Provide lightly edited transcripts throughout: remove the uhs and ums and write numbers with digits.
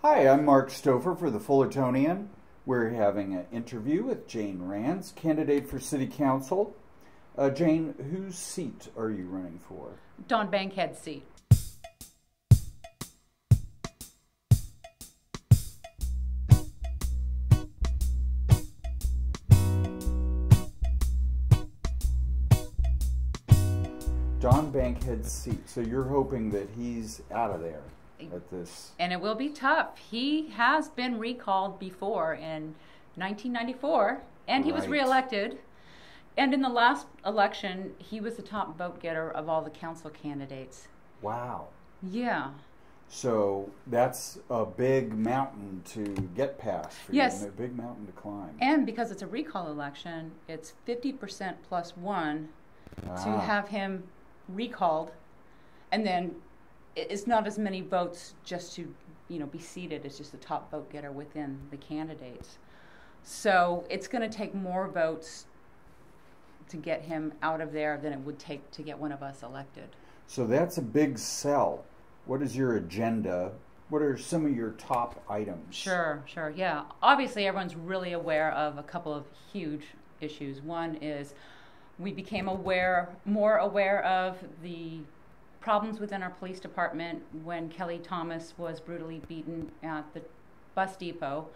Hi, I'm Mark Stover for the Fullertonian. We're having an interview with Jane Rands, candidate for City Council. Jane, whose seat are you running for? Don Bankhead's seat. Don Bankhead's seat. So you're hoping that he's out of there at this. And it will be tough. He has been recalled before in 1994, and he was reelected. And in the last election, he was the top vote getter of all the council candidates. Wow. Yeah. So that's a big mountain to get past for you, a big mountain to climb. And because it's a recall election, it's 50% plus one to have him recalled, and then it's not as many votes just to be seated. It's just the top vote getter within the candidates. So it's going to take more votes to get him out of there than it would take to get one of us elected. So that's a big sell. What is your agenda? What are some of your top items? Sure, yeah. Obviously, everyone's really aware of a couple of huge issues. One is we became more aware of the problems within our police department when Kelly Thomas was brutally beaten at the bus depot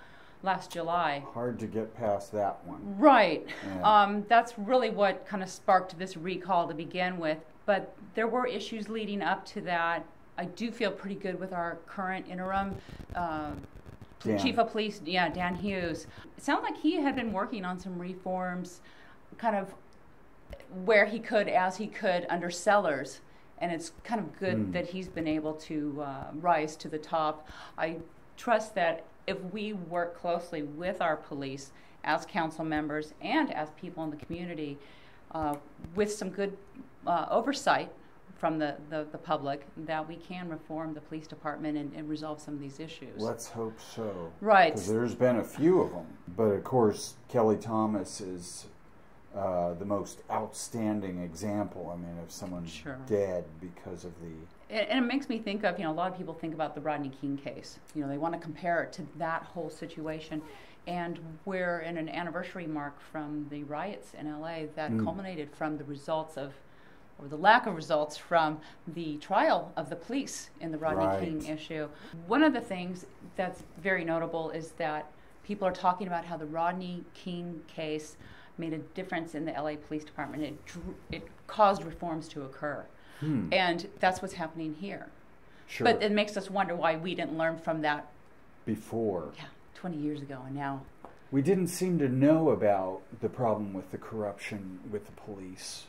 last July. Hard to get past that one. Right. Yeah. That's really what kind of sparked this recall to begin with. But there were issues leading up to that. I do feel pretty good with our current interim chief of police, Dan Hughes. It sounded like he had been working on some reforms kind of where he could, as he could, under Sellers. And it's kind of good that he's been able to rise to the top. I trust that if we work closely with our police as council members and as people in the community with some good oversight from the public, that we can reform the police department and resolve some of these issues. Let's hope so. Right. Because there's been a few of them. But of course, Kelly Thomas is the most outstanding example, of someone dead because of the... And it makes me think of, a lot of people think about the Rodney King case. They want to compare it to that whole situation. And we're in an anniversary mark from the riots in LA that culminated from the results of, or the lack of results from the trial of the police in the Rodney King issue. One of the things that's very notable is that people are talking about how the Rodney King case made a difference in the LA Police Department. It caused reforms to occur. And that's what's happening here. Sure. But it makes us wonder why we didn't learn from that before. Yeah, 20 years ago, and now. We didn't seem to know about the problem with the corruption with the police.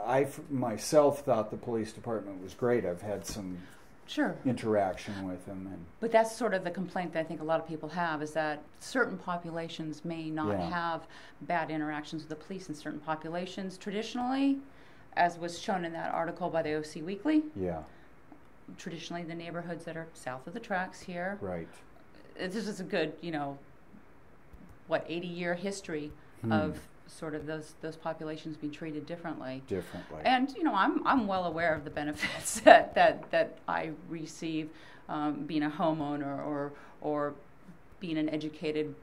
I myself thought the police department was great. I've had some interaction with them. But that's sort of the complaint that I think a lot of people have, is that certain populations may not have bad interactions with the police, and certain populations traditionally, as was shown in that article by the OC Weekly, traditionally the neighborhoods that are south of the tracks here. Right. This is a good, 80-year history of sort of those populations being treated differently. And I'm well aware of the benefits that I receive being a homeowner or being an educated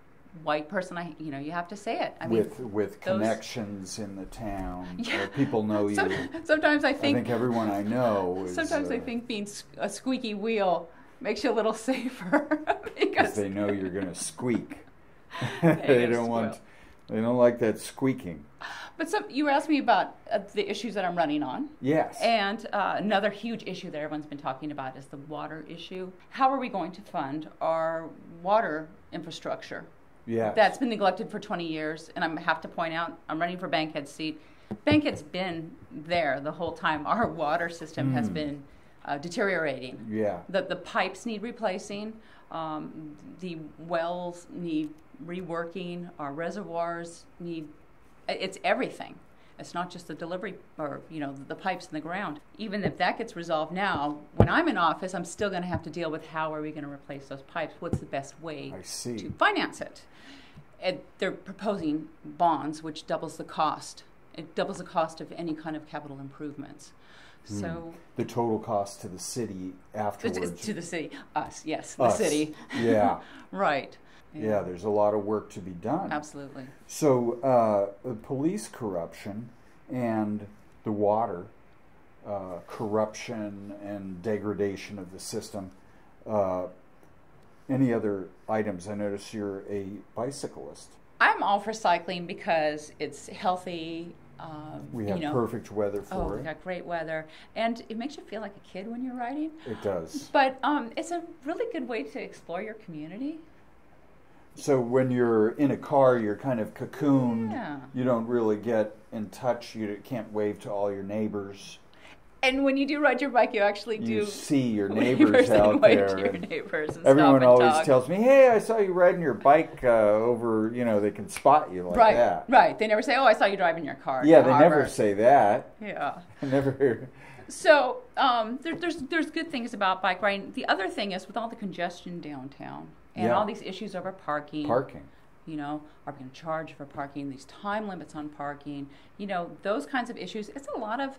white person. You have to say it. With connections in the town, people know you. Sometimes I think everyone I know is, sometimes I think being a squeaky wheel makes you a little safer because they know you're going to squeak. They don't like that squeaking. But you were asking me about the issues that I'm running on. Yes. And another huge issue that everyone's been talking about is the water issue. How are we going to fund our water infrastructure? Yes. That's been neglected for 20 years. And I have to point out, I'm running for Bankhead's seat. Bankhead's been there the whole time. Our water system has been deteriorating. Yeah. The pipes need replacing. The wells need reworking. Our reservoirs need... It's everything. It's not just the delivery or, the pipes in the ground. Even if that gets resolved now, when I'm in office, I'm still going to have to deal with how are we going to replace those pipes? What's the best way to finance it? They're proposing bonds, which doubles the cost. It doubles the cost of any kind of capital improvements. So the total cost to the city afterwards. To the city, us, yes, the city. Yeah. Right. Yeah, there's a lot of work to be done. Absolutely. So police corruption and the water corruption and degradation of the system. Any other items? I notice you're a bicyclist. I'm all for cycling because it's healthy. We have perfect weather for it. Oh, we got great weather. And it makes you feel like a kid when you're riding. It does. But it's a really good way to explore your community. So when you're in a car, you're kind of cocooned. Yeah. You don't really get in touch. You can't wave to all your neighbors. And when you do ride your bike, you actually do. You see your neighbors out there. To your neighbors and everyone stop and always talk. tells me, "Hey, I saw you riding your bike over." They can spot you like that. Right. They never say, "Oh, I saw you driving your car." Yeah, they never say that. Yeah. Never. So there's good things about bike riding. The other thing is with all the congestion downtown and all these issues over parking. Are we going to charge for parking? These time limits on parking. Those kinds of issues. It's a lot of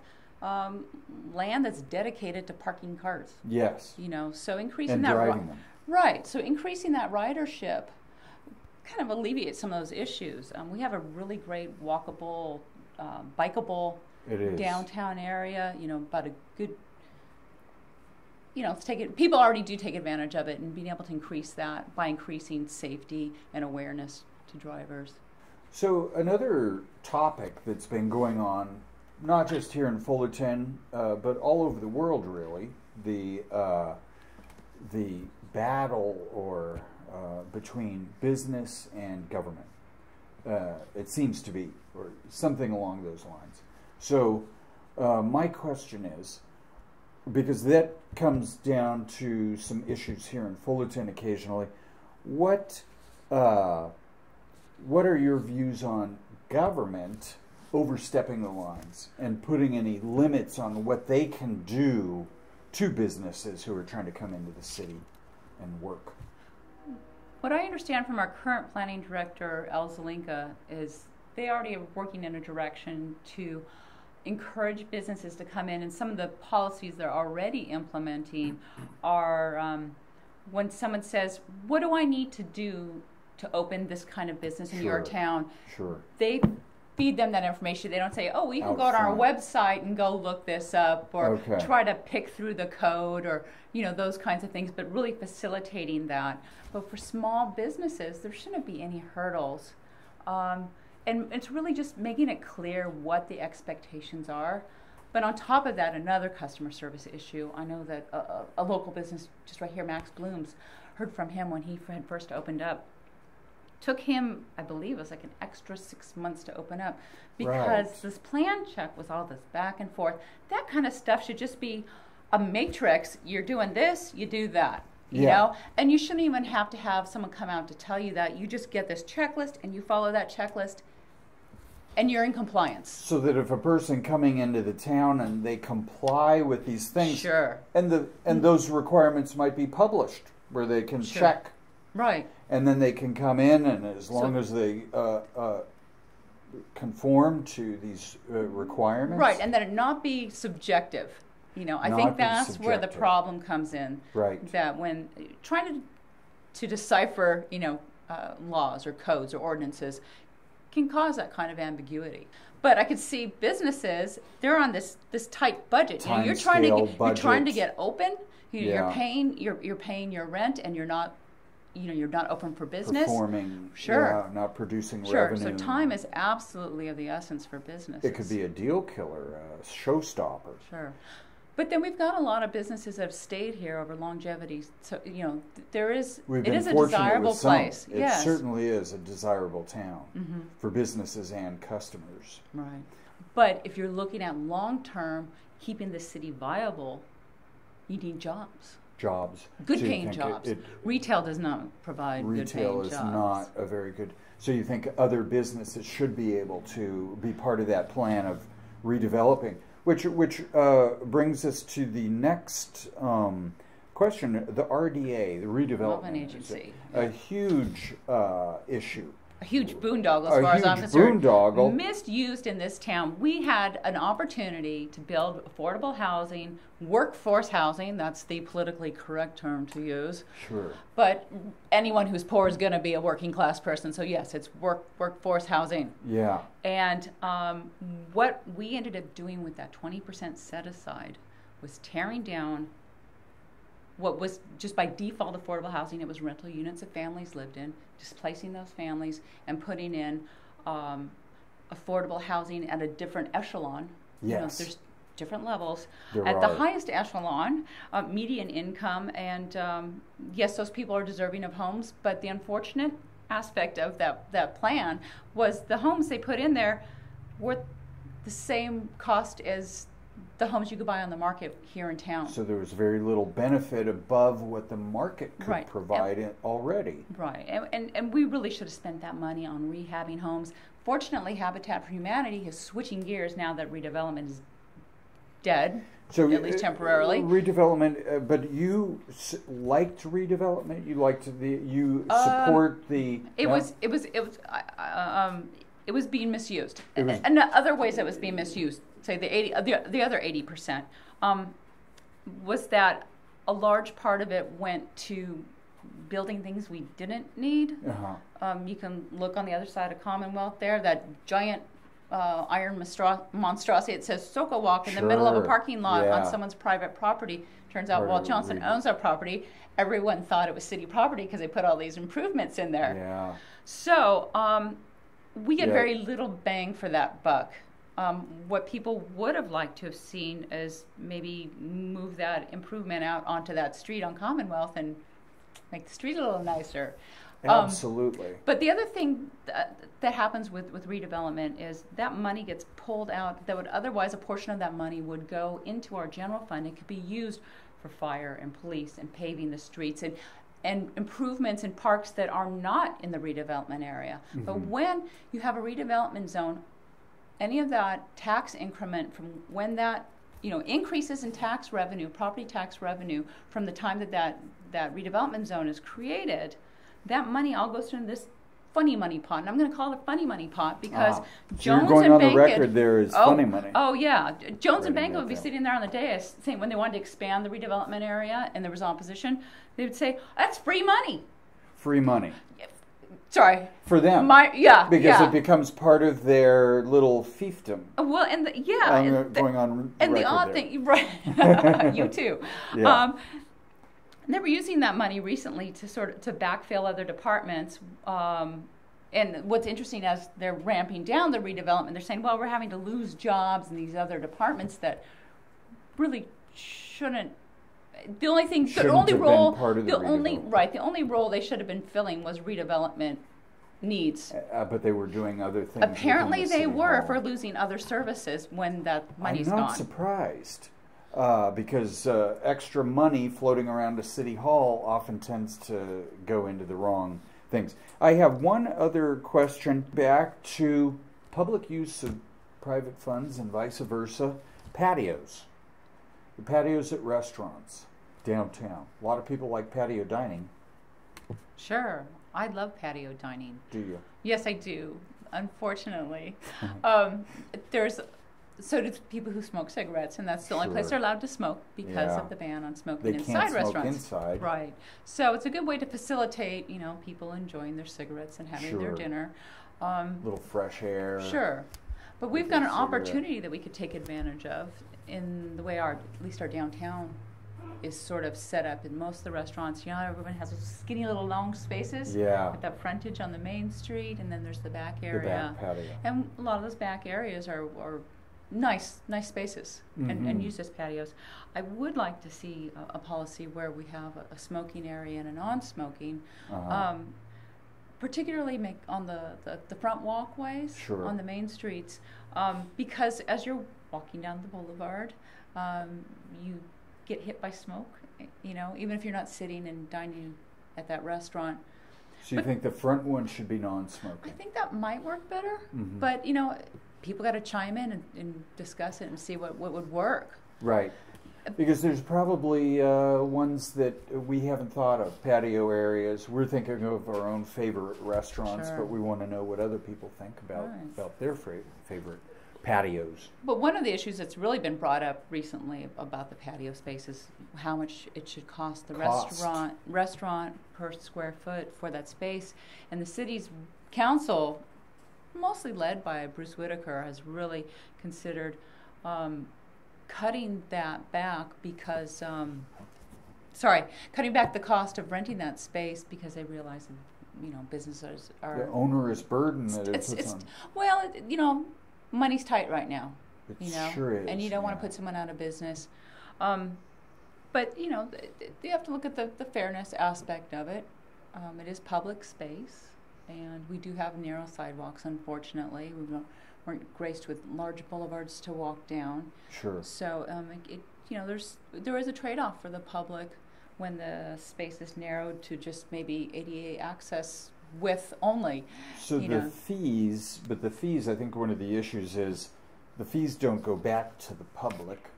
land that's dedicated to parking cars. Yes. So increasing and that driving them. Right. So increasing that ridership kind of alleviates some of those issues. We have a really great walkable, bikeable downtown area. About a good. People already do take advantage of it, and being able to increase that by increasing safety and awareness to drivers. So another topic that's been going on, not just here in Fullerton, but all over the world, really, the battle between business and government. It seems to be, or something along those lines. So my question is, because that comes down to some issues here in Fullerton occasionally, what are your views on government overstepping the lines and putting any limits on what they can do to businesses who are trying to come into the city and work? What I understand from our current planning director, El Zelinka, is they already are working in a direction to encourage businesses to come in, and some of the policies they're already implementing are when someone says, "What do I need to do to open this kind of business in your town?" They feed them that information. They don't say, "Oh, well, you can go on our website and go look this up," or try to pick through the code, or those kinds of things, but really facilitating that. But for small businesses, there shouldn't be any hurdles. And it's really just making it clear what the expectations are. But on top of that, another customer service issue. I know that a local business just right here, Max Bloom's, heard from him when he had first opened up. Took him, I believe, it was like an extra 6 months to open up because this plan check was all this back and forth. That kind of stuff should just be a matrix. You're doing this, you do that. You know, and you shouldn't even have to have someone come out to tell you that. You just get this checklist and you follow that checklist and you're in compliance. So that if a person coming into the town and they comply with these things, and those requirements might be published where they can check. Right. And then they can come in, and as long as they conform to these requirements. Right, and that it not be subjective. I think that's where the problem comes in. Right. That when trying to decipher, laws or codes or ordinances can cause that kind of ambiguity. But I could see businesses, they're on this tight budget. You're trying to get open. You're paying your rent, and you're not open for business. Performing, not producing revenue. So time is absolutely of the essence for businesses. It could be a deal killer, a showstopper. Sure. But then we've got a lot of businesses that have stayed here over longevity. So, it is a desirable place. It certainly is a desirable town for businesses and customers. Right. But if you're looking at long-term, keeping the city viable, you need jobs. Good paying jobs. Retail does not provide good paying jobs. Retail is not a very good. So you think other businesses should be able to be part of that plan of redeveloping, which brings us to the next question: the RDA, the redevelopment agency, a huge issue. a huge boondoggle as far as I'm concerned. Boondoggle. Misused in this town. We had an opportunity to build affordable housing, workforce housing, that's the politically correct term to use. Sure. But anyone who's poor is going to be a working class person, so yes, it's workforce housing. Yeah. And what we ended up doing with that 20% set aside was tearing down what was just by default affordable housing. It was rental units that families lived in, displacing those families and putting in affordable housing at a different echelon. Yes. You know, there's different levels. There at are. the highest echelon, median income, and yes, those people are deserving of homes, but the unfortunate aspect of that plan was the homes they put in there were the same cost as the homes you could buy on the market here in town. So there was very little benefit above what the market could provide already. Right, and we really should have spent that money on rehabbing homes. Fortunately, Habitat for Humanity is switching gears now that redevelopment is dead, so, at least temporarily. Redevelopment, but you liked redevelopment. You liked you support the. It was being misused, and other ways it was being misused. Say the other 80%, was that a large part of it went to building things we didn't need. Uh-huh. You can look on the other side of Commonwealth there, that giant iron monstrosity. It says Soka Walk in the middle of a parking lot on someone's private property. Turns out Walt Johnson owns that property. Everyone thought it was city property because they put all these improvements in there. Yeah. So we get very little bang for that buck. What people would have liked to have seen is maybe move that improvement out onto that street on Commonwealth and make the street a little nicer. Absolutely. But the other thing that happens with redevelopment is that money gets pulled out that would otherwise, a portion of that money would go into our general fund. It could be used for fire and police and paving the streets and improvements in parks that are not in the redevelopment area. Mm-hmm. But when you have a redevelopment zone, any of that tax increment from when that, increases in tax revenue, property tax revenue from the time that redevelopment zone is created, that money all goes into this funny money pot. And I'm going to call it a funny money pot because Jones you're going and on the record there is funny money. Oh, yeah. Jones and Bankett would be sitting there on the dais saying when they wanted to expand the redevelopment area and there was opposition, they would say, that's free money. Free money. Sorry. For them. Because it becomes part of their little fiefdom. Well, and going on and the odd thing, right? You too. Yeah. They were using that money recently to backfill other departments. And what's interesting, as they're ramping down the redevelopment, they're saying, well, we're having to lose jobs in these other departments that really shouldn't. The only role they should have been filling was redevelopment needs. But they were doing other things. Apparently they were, for losing other services when that money's gone. I'm not surprised, because extra money floating around a city hall often tends to go into the wrong things. I have one other question back to public use of private funds and vice versa. Patios. The patios at restaurants downtown. A lot of people like patio dining. Sure. I love patio dining. Do you? Yes, I do. Unfortunately. So do people who smoke cigarettes, and that's the only place they're allowed to smoke because of the ban on smoking inside restaurants. They can't smoke inside. Right. So it's a good way to facilitate, people enjoying their cigarettes and having their dinner. A little fresh air. Sure. But we've got an opportunity that we could take advantage of in the way at least our downtown is sort of set up in most of the restaurants. Everyone has those skinny little long spaces with that frontage on the main street, and then there's the back area. The back patio. And a lot of those back areas are nice spaces and used as patios. I would like to see a policy where we have a smoking area and a non-smoking, particularly on the front walkways on the main streets, because as you're walking down the boulevard, you get hit by smoke, even if you're not sitting and dining at that restaurant. So you think the front one should be non-smoking? I think that might work better, but people got to chime in and discuss it and see what would work. Right. Because there's probably ones that we haven't thought of, patio areas. We're thinking of our own favorite restaurants, but we want to know what other people think about their favorite patios. But one of the issues that's really been brought up recently about the patio space is how much it should cost the restaurant per square foot for that space. And the city's council, mostly led by Bruce Whitaker, has really considered cutting that back because, cutting back the cost of renting that space because they realize that, businesses are... The onerous burden that it puts on. Well, money's tight right now. It sure is. And you don't want to put someone out of business. But, you have to look at the fairness aspect of it. It is public space, and we do have narrow sidewalks, unfortunately. We weren't graced with large boulevards to walk down. Sure. So, there is a trade-off for the public when the space is narrowed to just maybe ADA access width only. So the fees, I think one of the issues is the fees don't go back to the public.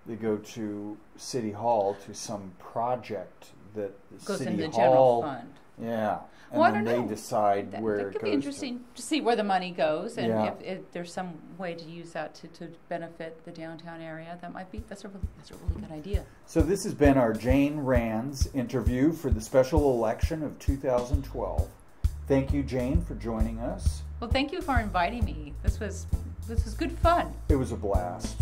They go to City Hall, to some project that the goes City into the Hall, general fund. Yeah. And well, then they decide where it goes. It could be interesting to see where the money goes, and if there's some way to use that to benefit the downtown area. That's a really good idea. So this has been our Jane Rands interview for the special election of 2012. Thank you, Jane, for joining us. Well, thank you for inviting me. This was good fun. It was a blast.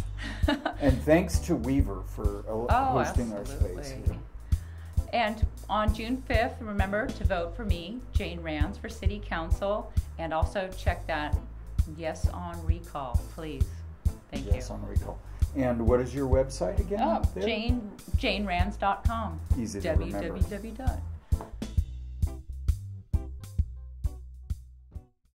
And thanks to Weaver for hosting our space here. And on June 5th, remember to vote for me, Jane Rands, for City Council, and also check that Yes on Recall, please. Thank you. Yes on Recall. And what is your website again? JaneRands.com. Easy to remember. www.